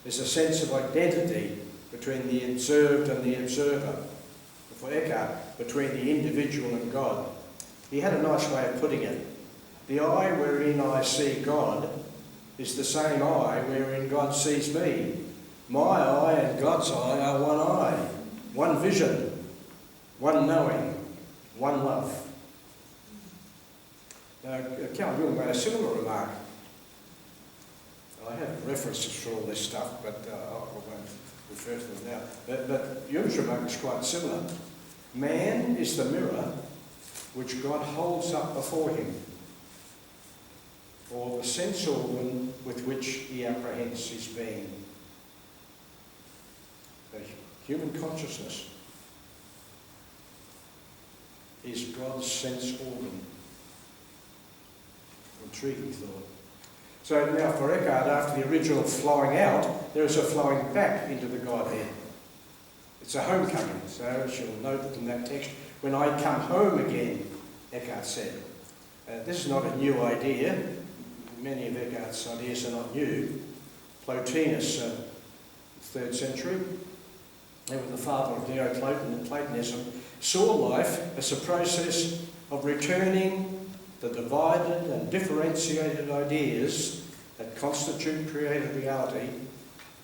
There's a sense of identity between the observed and the observer. For Eckhart, between the individual and God. He had a nice way of putting it. The eye wherein I see God is the same eye wherein God sees me. My eye and God's eye are one eye, one vision, one knowing, one love. Now, Carl Jung made a similar remark. I have references for all this stuff, but I won't refer to them now. But Jung's remark is quite similar. Man is the mirror which God holds up before him, or the sense organ with which he apprehends his being. The human consciousness is God's sense organ. Intriguing thought. So now for Eckhart, after the original flowing out, there is a flowing back into the Godhead. It's a homecoming, so as you'll note in that text, when I come home again, Eckhart said. This is not a new idea. Many of Eckhart's ideas are not new. Plotinus, 3rd century, he was the father of Neoplatonism, saw life as a process of returning the divided and differentiated ideas that constitute created reality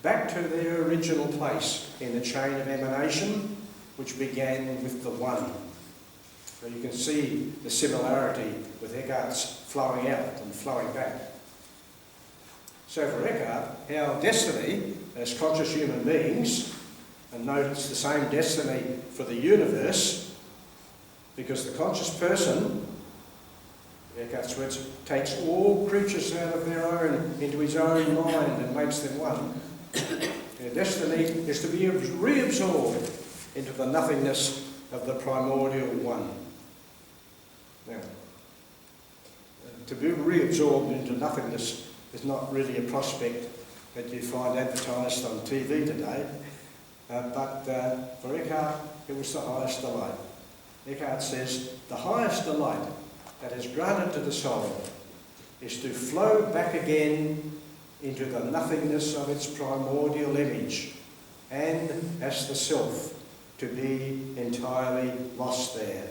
back to their original place in the chain of emanation, which began with the One. So you can see the similarity with Eckhart's flowing out and flowing back. So for Eckhart, our destiny as conscious human beings, and note it's the same destiny for the universe, because the conscious person, Eckhart's words, takes all creatures out of their own into his own mind and makes them one. Their destiny is to be reabsorbed into the nothingness of the primordial One. Now, to be reabsorbed into nothingness is not really a prospect that you find advertised on TV today, but for Eckhart it was the highest delight. Eckhart says, the highest delight that is granted to the soul is to flow back again into the nothingness of its primordial image, and as the self, to be entirely lost there.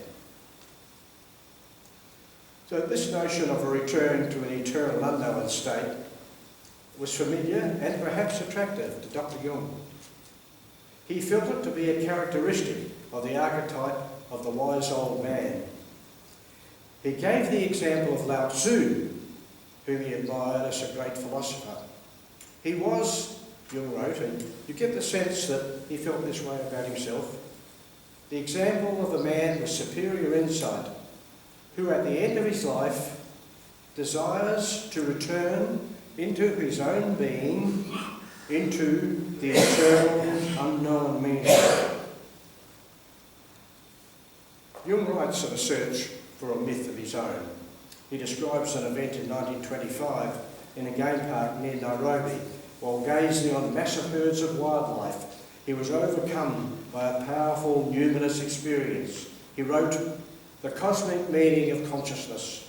So this notion of a return to an eternal unknown state was familiar and perhaps attractive to Dr. Jung. He felt it to be a characteristic of the archetype of the wise old man. He gave the example of Lao Tzu, whom he admired as a great philosopher. He was, Jung wrote, and you get the sense that he felt this way about himself, the example of a man with superior insight, who at the end of his life desires to return into his own being, into the eternal unknown meaning. Jung writes of a search for a myth of his own. He describes an event in 1925 in a game park near Nairobi. While gazing on massive herds of wildlife, he was overcome by a powerful numinous experience. He wrote, "The cosmic meaning of consciousness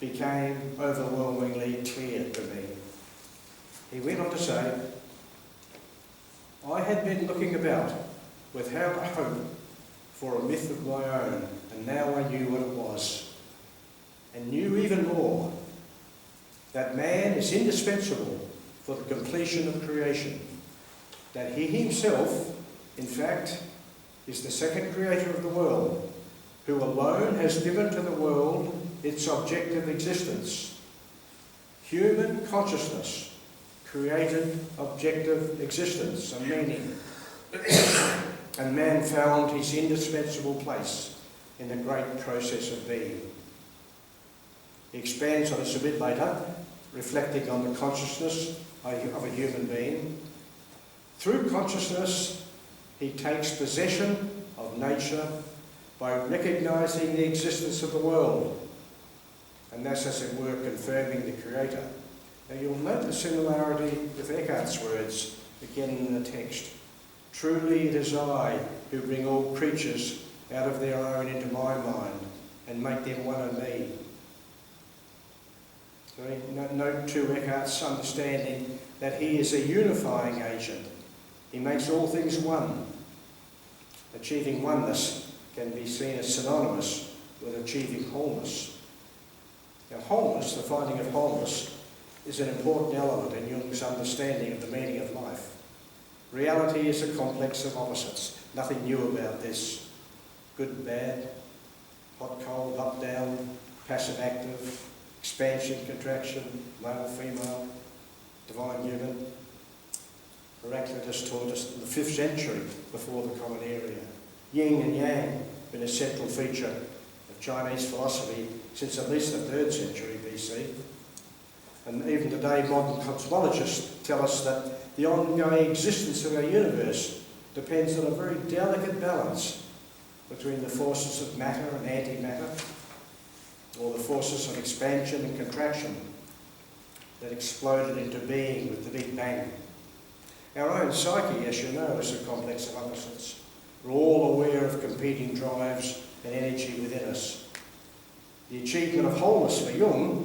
became overwhelmingly clear to me." He went on to say, "I had been looking about without a hope for a myth of my own, and now I knew what it was, and knew even more, that man is indispensable for the completion of creation, that he himself, in fact, is the second creator of the world, who alone has given to the world its objective existence. Human consciousness created objective existence and meaning, and man found his indispensable place in the great process of being." He expands on this a bit later, reflecting on the consciousness of a human being. Through consciousness, he takes possession of nature by recognising the existence of the world, and that's, as it were, confirming the Creator. Now you'll note the similarity with Eckhart's words, again in the text. "Truly it is I who bring all creatures out of their own into my mind and make them one in me." So note too Eckhart's understanding that he is a unifying agent. He makes all things one. Achieving oneness can be seen as synonymous with achieving wholeness. Now, wholeness, the finding of wholeness, is an important element in Jung's understanding of the meaning of life. Reality is a complex of opposites. Nothing new about this. Good, bad, hot, cold, up, down, passive, active, expansion, contraction, male, female, divine, human. Heraclitus taught us in the 5th century before the Common Era. Yin and Yang been a central feature of Chinese philosophy since at least the 3rd century BC. And even today, modern cosmologists tell us that the ongoing existence of our universe depends on a very delicate balance between the forces of matter and antimatter, or the forces of expansion and contraction that exploded into being with the Big Bang. Our own psyche, as you know, is a complex of opposites. We're all aware of competing drives and energy within us. The achievement of wholeness for Jung,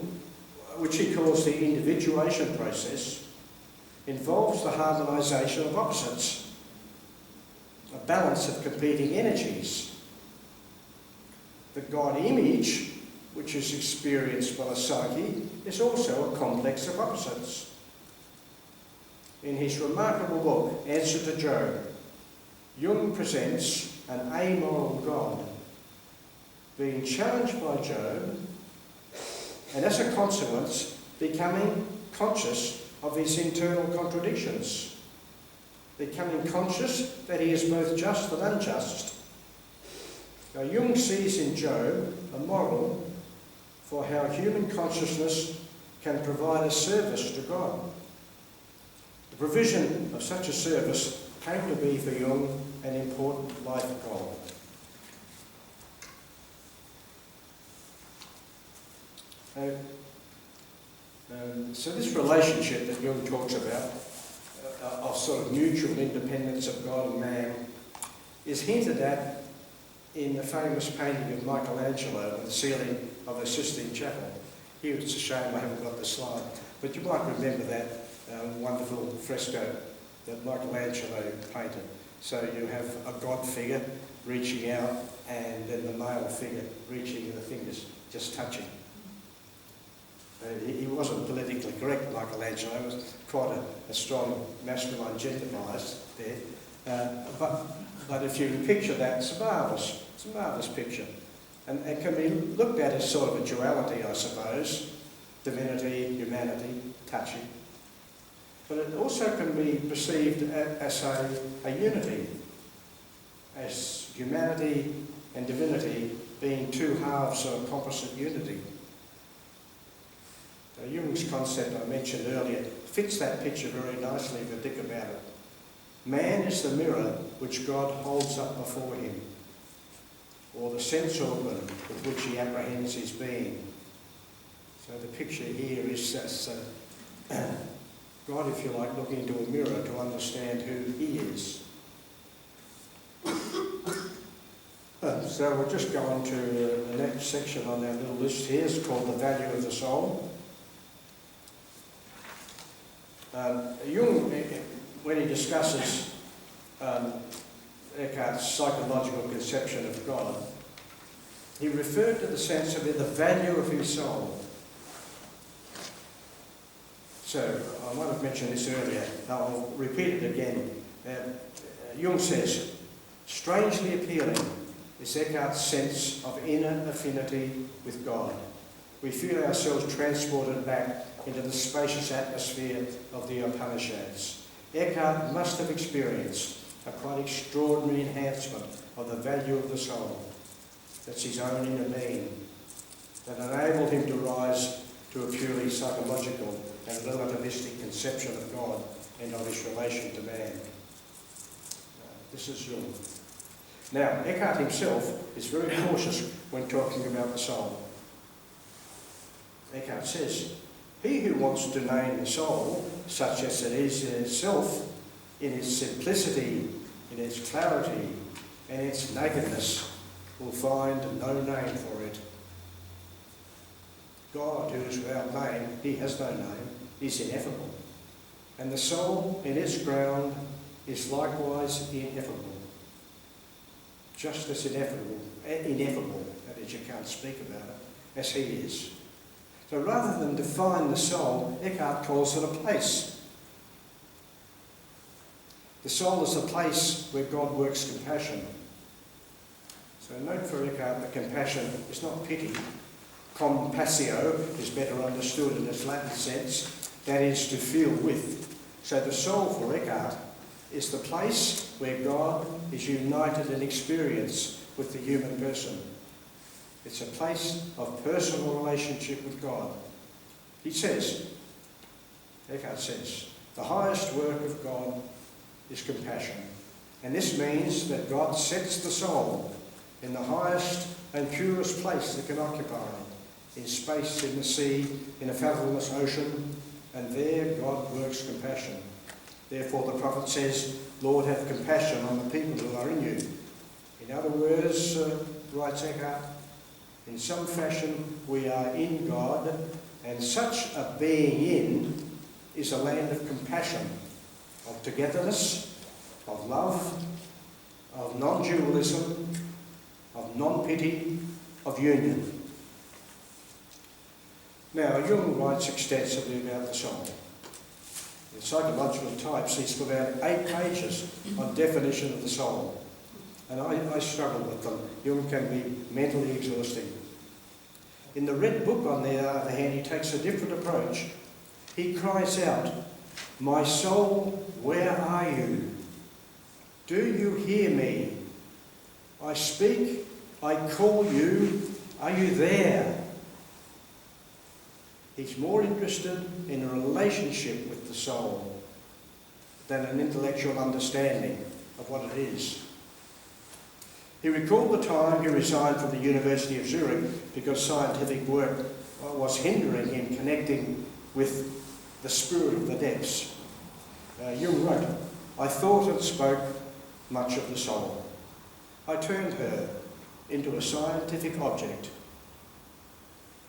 which he calls the individuation process, involves the harmonisation of opposites, a balance of competing energies. The God image, which is experienced by the psyche, is also a complex of opposites. In his remarkable book, Answer to Job, Jung presents an amoral God being challenged by Job, and as a consequence, becoming conscious of his internal contradictions, becoming conscious that he is both just and unjust. Now, Jung sees in Job a model for how human consciousness can provide a service to God. The provision of such a service came to be for Jung an important life goal. So this relationship that Jung talks about, of sort of mutual independence of God and man, is hinted at in the famous painting of Michelangelo on the ceiling of the Sistine Chapel. Here it's a shame I haven't got the slide, but you might remember that wonderful fresco that Michelangelo painted. So you have a God figure reaching out and then the male figure reaching the fingers, just touching. He wasn't politically correct, Michelangelo. He was quite a strong masculine gender bias there. But if you picture that, it's a marvellous picture. And it can be looked at as sort of a duality, I suppose. Divinity, humanity, touching. But it also can be perceived as a unity, as humanity and divinity being two halves of a composite unity. Jung's concept I mentioned earlier fits that picture very nicely if you think about it. Man is the mirror which God holds up before him, or the sense organ with which he apprehends his being. So the picture here is God, if you like, looking into a mirror to understand who he is. So we'll just go on to the next section on our little list here. It's called The Value of the Soul. Jung, when he discusses Eckhart's psychological conception of God, he referred to the sense of the value of his soul. So, I might have mentioned this earlier, I'll repeat it again. Jung says, strangely appealing is Eckhart's sense of inner affinity with God. We feel ourselves transported back into the spacious atmosphere of the Upanishads. Eckhart must have experienced a quite extraordinary enhancement of the value of the soul. That's his own inner being, that enabled him to rise to a purely psychological and relativistic conception of God and of his relation to man. This is Jung. Now, Eckhart himself is very cautious when talking about the soul. Eckhart says, he who wants to name the soul, such as it is in itself, in its simplicity, in its clarity, and its nakedness, will find no name for it. God, who is without name, he has no name, is ineffable. And the soul in its ground is likewise ineffable. Just as ineffable, that is, you can't speak about it, as he is. So rather than define the soul, Eckhart calls it a place. The soul is a place where God works compassion. So note for Eckhart that compassion is not pity. Compassio is better understood in its Latin sense, that is to feel with. So the soul for Eckhart is the place where God is united in experience with the human person. It's a place of personal relationship with God. He says, Eckhart says, the highest work of God is compassion. And this means that God sets the soul in the highest and purest place it can occupy, in space, in the sea, in a fathomless ocean, and there God works compassion. Therefore the prophet says, Lord, have compassion on the people who are in you. In other words, writes Eckhart, in some fashion we are in God, and such a being in is a land of compassion, of togetherness, of love, of non-dualism, of non-pity, of union. Now, Jung writes extensively about the soul. In Psychological Types, he's put out 8 pages on definition of the soul. And I struggle with them. Jung can be mentally exhausting. In the Red Book, on the other hand, he takes a different approach. He cries out, "My soul, where are you? Do you hear me? I speak, I call you, are you there?" He's more interested in a relationship with the soul than an intellectual understanding of what it is. He recalled the time he resigned from the University of Zurich because scientific work was hindering him connecting with the spirit of the depths. Jung wrote, "I thought and spoke much of the soul. I turned her into a scientific object.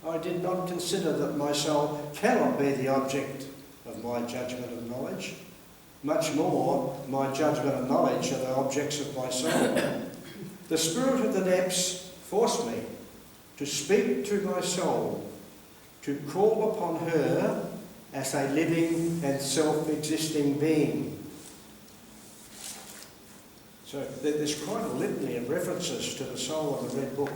I did not consider that my soul cannot be the object of my judgment and knowledge. Much more, my judgment and knowledge are the objects of my soul. The spirit of the depths forced me to speak to my soul, to call upon her as a living and self-existing being." So there's quite a litany of references to the soul in the Red Book.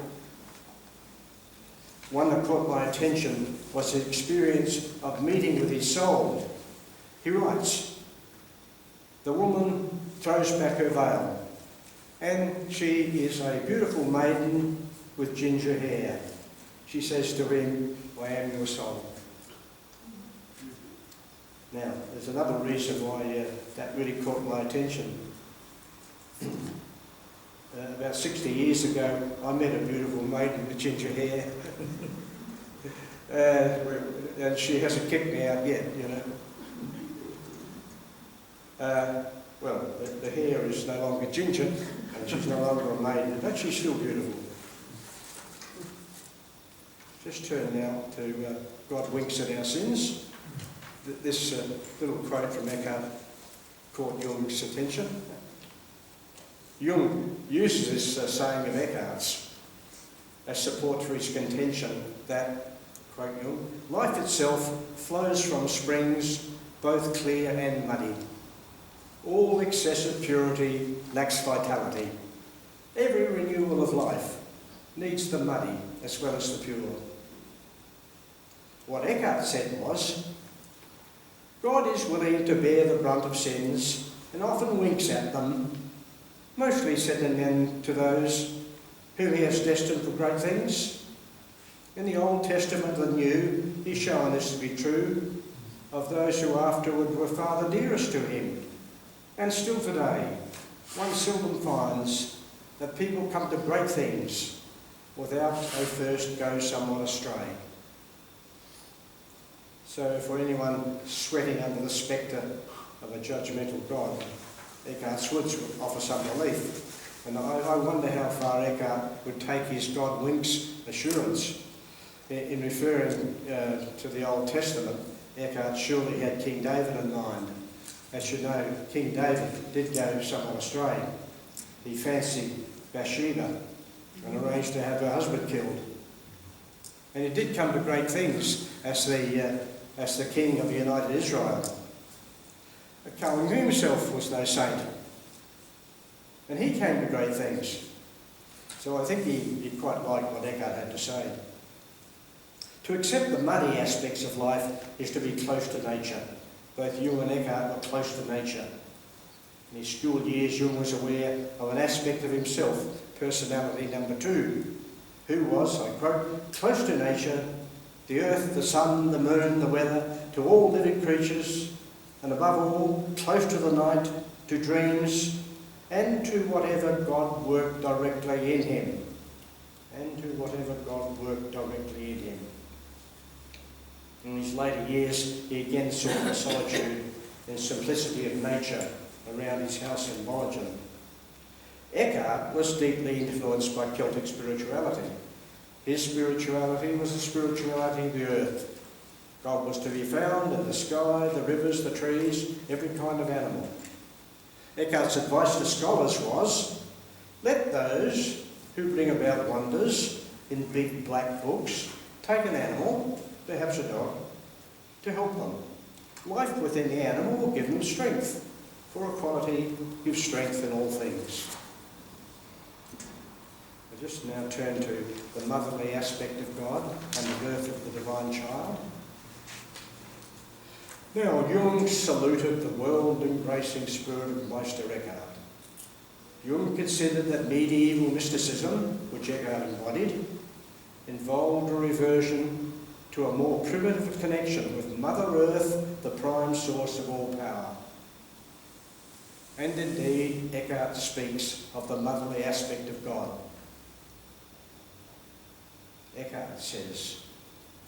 One that caught my attention was his experience of meeting with his soul. He writes, "The woman throws back her veil, and she is a beautiful maiden with ginger hair. She says to him, 'I am your soul.'" Now, there's another reason why that really caught my attention. About 60 years ago, I met a beautiful maiden with ginger hair. And she hasn't kicked me out yet, you know. Well, the hair is no longer ginger, and she's no longer a maiden, but she's still beautiful. Just turn now to God winks at our sins. This little quote from Eckhart caught Jung's attention. Jung uses this saying of Eckhart's as support for his contention that, quote Jung, "life itself flows from springs both clear and muddy. All excessive purity lacks vitality. Every renewal of life needs the muddy as well as the pure." What Eckhart said was, God is willing to bear the brunt of sins and often winks at them, mostly sending them to those whom he has destined for great things. In the Old Testament and New, he's shown this to be true of those who afterward were far the dearest to him. And still today, one seldom finds that people come to great things without they first go somewhat astray. So for anyone sweating under the spectre of a judgmental God, Eckhart's words would offer some relief. And I wonder how far Eckhart would take his God winks assurance. In referring to the Old Testament, Eckhart surely had King David in mind. As you know, King David did go somewhat astray. He fancied Bathsheba and arranged to have her husband killed. And he did come to great things as the king of the United Israel. Curtin himself was no saint, and he came to great things. So I think he quite liked what Eckhart had to say. To accept the muddy aspects of life is to be close to nature. Both Jung and Eckhart were close to nature. In his school years, Jung was aware of an aspect of himself, personality number 2, who was, I quote, close to nature, the earth, the sun, the moon, the weather, to all living creatures, and above all, close to the night, to dreams, and to whatever God worked directly in him. And to whatever God worked directly in him. In his later years, he again saw the solitude and simplicity of nature around his house in Borgen. Eckhart was deeply influenced by Celtic spirituality. His spirituality was the spirituality of the earth. God was to be found in the sky, the rivers, the trees, every kind of animal. Eckhart's advice to scholars was, let those who bring about wonders in big black books take an animal, perhaps a dog, to help them. Life within the animal will give them strength, for equality gives strength in all things. I just now turn to the motherly aspect of God and the birth of the divine child. Now, Jung saluted the world-embracing spirit of Meister Eckhart. Jung considered that medieval mysticism, which Eckhart embodied, involved a reversion to a more primitive connection with Mother Earth, the prime source of all power. And indeed, Eckhart speaks of the motherly aspect of God. Eckhart says,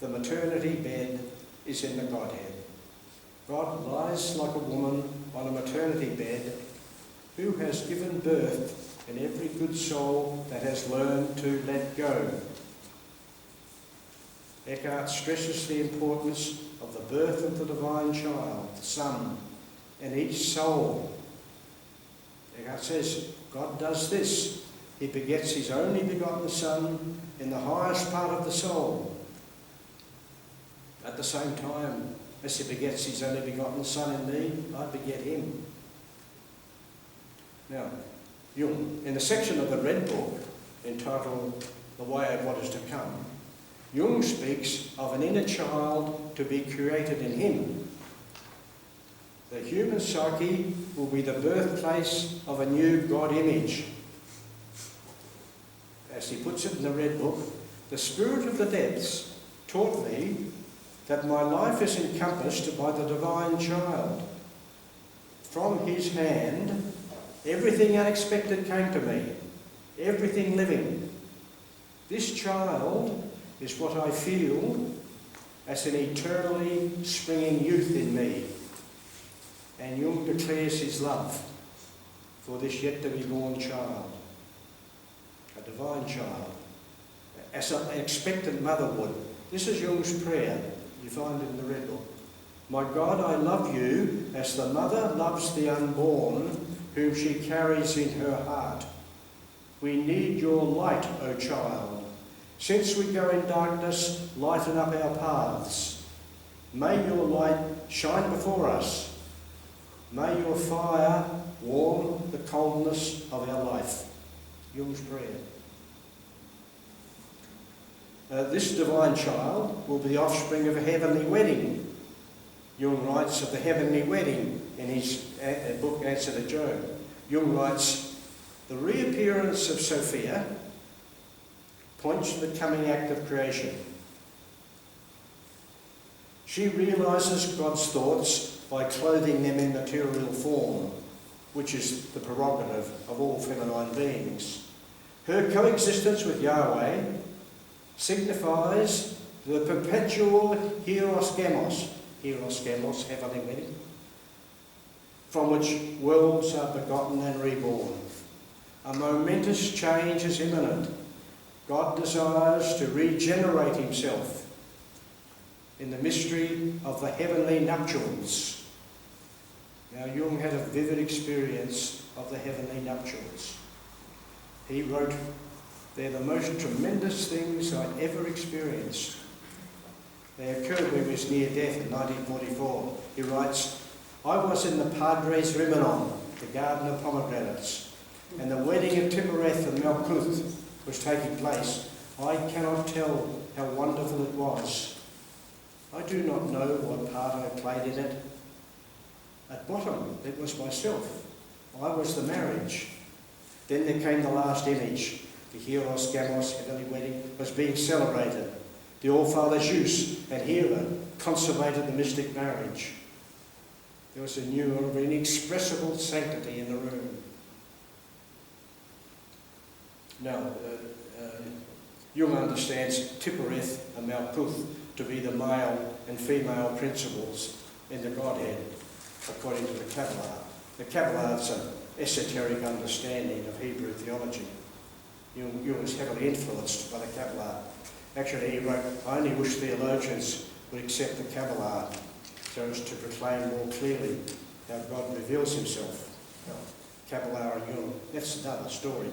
the maternity bed is in the Godhead. God lies like a woman on a maternity bed who has given birth in every good soul that has learned to let go. Eckhart stresses the importance of the birth of the divine child, the Son, in each soul. Eckhart says, God does this. He begets his only begotten Son in the highest part of the soul. At the same time, as he begets his only begotten Son in me, I beget him. Now, Jung, in the section of the Red Book entitled The Way of What Is to Come, Jung speaks of an inner child to be created in him. The human psyche will be the birthplace of a new God image. As he puts it in the Red Book, the spirit of the depths taught me that my life is encompassed by the divine child. From his hand, everything unexpected came to me, everything living. This child is what I feel as an eternally springing youth in me. And Jung declares his love for this yet to be born child, a divine child, as an expectant mother would. This is Jung's prayer. You find it in the Red Book. My God, I love you as the mother loves the unborn whom she carries in her heart. We need your light, O child. Since we go in darkness, lighten up our paths. May your light shine before us. May your fire warm the coldness of our life. Jung's prayer. This divine child will be the offspring of a heavenly wedding. Jung writes of the heavenly wedding in his book Answer to Job. Jung writes, the reappearance of Sophia points to the coming act of creation. She realises God's thoughts by clothing them in material form, which is the prerogative of all feminine beings. Her coexistence with Yahweh signifies the perpetual hieros gemos, heavenly wedding, from which worlds are begotten and reborn. A momentous change is imminent. God desires to regenerate himself in the mystery of the heavenly nuptials. Now, Jung had a vivid experience of the heavenly nuptials. He wrote, "They're the most tremendous things I'd ever experienced. They occurred when he was near death in 1944. He writes, I was in the Padres Rimenon, the garden of pomegranates, and the wedding at Tippereth and Malkuth was taking place. I cannot tell how wonderful it was. I do not know what part I played in it. At bottom, it was myself. I was the marriage. Then there came the last image. The Hieros Gamos heavenly wedding was being celebrated. The All-Father Zeus and Hera consummated the mystic marriage. There was a new, inexpressible sanctity in the room." Now, Jung understands Tippereth and Malkuth to be the male and female principles in the Godhead, according to the Kabbalah. The Kabbalah is an esoteric understanding of Hebrew theology. Jung was heavily influenced by the Kabbalah. Actually, he wrote, "I only wish theologians would accept the Kabbalah so as to proclaim more clearly how God reveals himself." Well, Kabbalah and Jung, that's another story.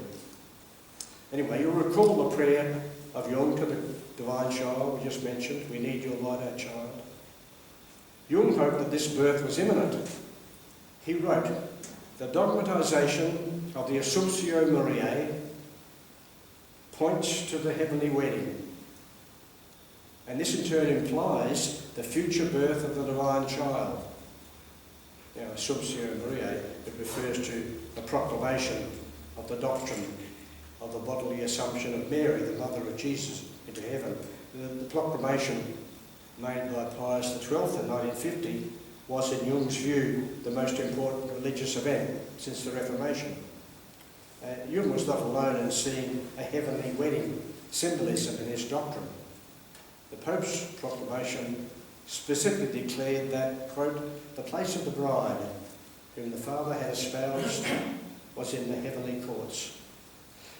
Anyway, you'll recall the prayer of Jung to the divine child we just mentioned. "We need your light, our child." Jung hoped that this birth was imminent. He wrote, "The dogmatization of the Assumptio Mariae points to the heavenly wedding. And this in turn implies the future birth of the divine child." Now, Assumptio Mariae, it refers to the proclamation of the doctrine of the bodily assumption of Mary, the mother of Jesus, into heaven. The proclamation made by Pius XII in 1950 was, in Jung's view, the most important religious event since the Reformation. Jung was not alone in seeing a heavenly wedding symbolism in his doctrine. The Pope's proclamation specifically declared that, quote, "the place of the bride, whom the Father had espoused, was in the heavenly courts."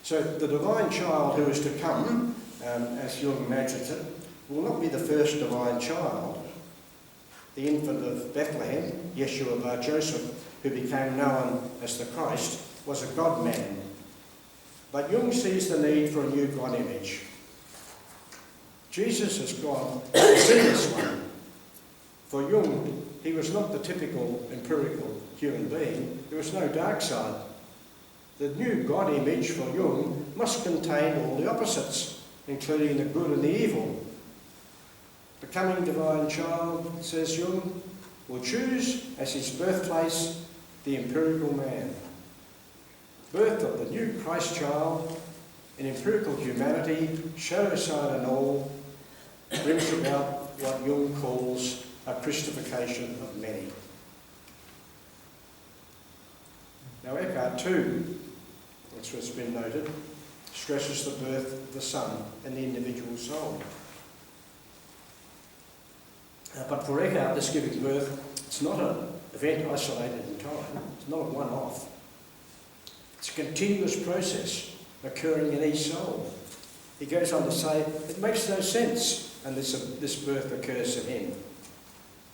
So the divine child who is to come, as Jung imagines it, will not be the first divine child. The infant of Bethlehem, Yeshua bar Joseph, who became known as the Christ, was a God-man. But Jung sees the need for a new God image. Jesus as God is the sinless one. For Jung, he was not the typical empirical human being. There was no dark side. The new God image for Jung must contain all the opposites, including the good and the evil. The coming divine child, says Jung, will choose as his birthplace the empirical man. Birth of the new Christ child in empirical humanity, shadow side and all, brings about what Jung calls a Christification of many. Now Eckhart too, that's what's been noted, stresses the birth of the Son and the individual soul. But for Eckhart, this giving birth, it's not an event isolated in time. It's not a one-off. It's a continuous process occurring in each soul. He goes on to say, it makes no sense unless this birth occurs in him.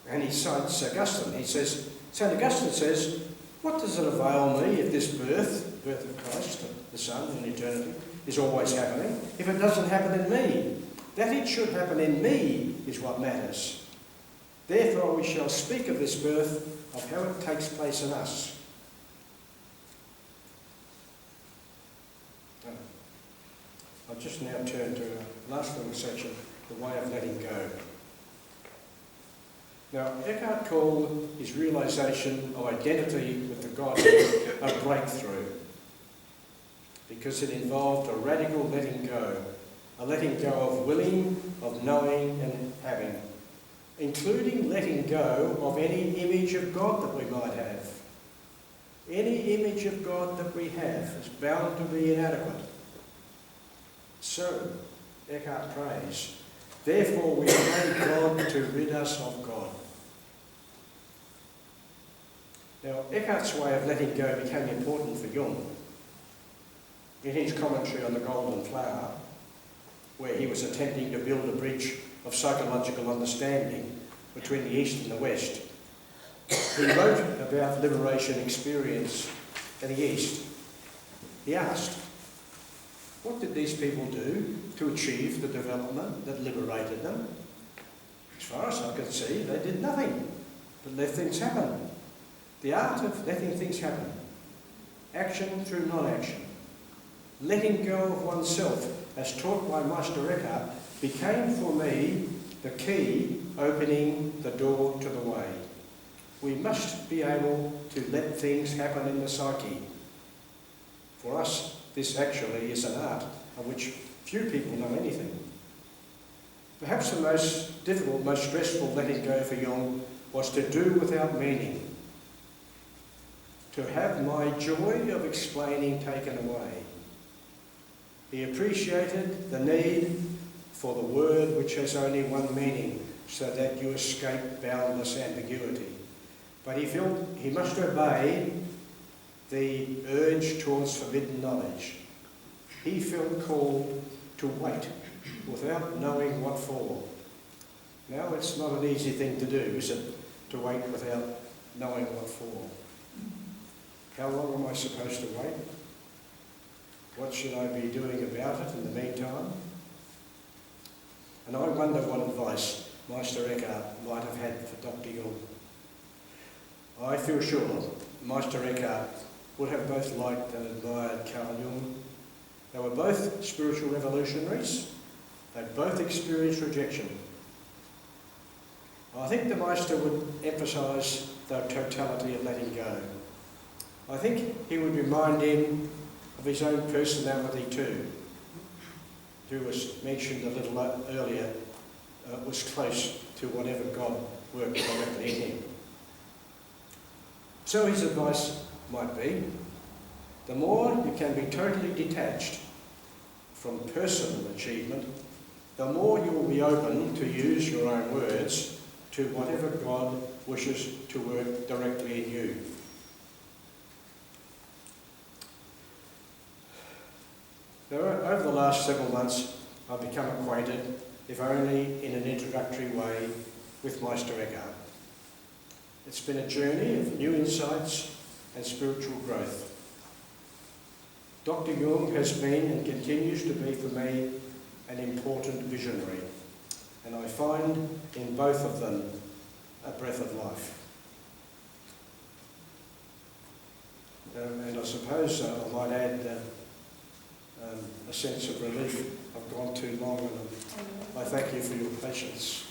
And he cites Augustine. He says, St. Augustine says, what does it avail me if this birth of Christ, the Son in eternity, is always happening, if it doesn't happen in me? That it should happen in me is what matters. Therefore we shall speak of this birth, of how it takes place in us. I'll just now turn to a last little section, the way of letting go. Now, Eckhart called his realisation of identity with the Godhead a breakthrough, because it involved a radical letting go, a letting go of willing, of knowing and having, including letting go of any image of God that we might have. Any image of God that we have is bound to be inadequate. So, Eckhart prays, therefore we pray God to rid us of God. Now, Eckhart's way of letting go became important for Jung. In his commentary on the Golden Flower, where he was attempting to build a bridge of psychological understanding between the East and the West, He wrote about liberation experience in the East. He asked, what did these people do to achieve the development that liberated them? As far as I could see, they did nothing but let things happen. The art of letting things happen. Action through non-action. Letting go of oneself, as taught by Meister Eckhart, became for me the key opening the door to the way. We must be able to let things happen in the psyche. For us, this actually is an art of which few people know anything. Perhaps the most difficult, most stressful letting go for Jung was to do without meaning. To have my joy of explaining taken away. He appreciated the need for the word which has only one meaning, so that you escape boundless ambiguity. But he felt he must obey the urge towards forbidden knowledge. He felt called to wait without knowing what for. Now, it's not an easy thing to do, is it? To wait without knowing what for. How long am I supposed to wait? What should I be doing about it in the meantime? And I wonder what advice Meister Eckhart might have had for Dr. Jung. I feel sure Meister Eckhart would have both liked and admired Carl Jung. They were both spiritual revolutionaries. They both experienced rejection. I think the Meister would emphasise the totality of letting go. I think he would remind him of his own personality too, who was mentioned a little earlier, was close to whatever God worked directly in him. So his advice might be, the more you can be totally detached from personal achievement, the more you will be open to use your own words to whatever God wishes to work directly in you. Now, over the last several months, I've become acquainted, if only in an introductory way, with Meister Eckhart. It's been a journey of new insights and spiritual growth. Dr. Jung has been and continues to be for me an important visionary, and I find in both of them a breath of life. And I suppose I might add a sense of relief. I've gone too long, and I thank you for your patience.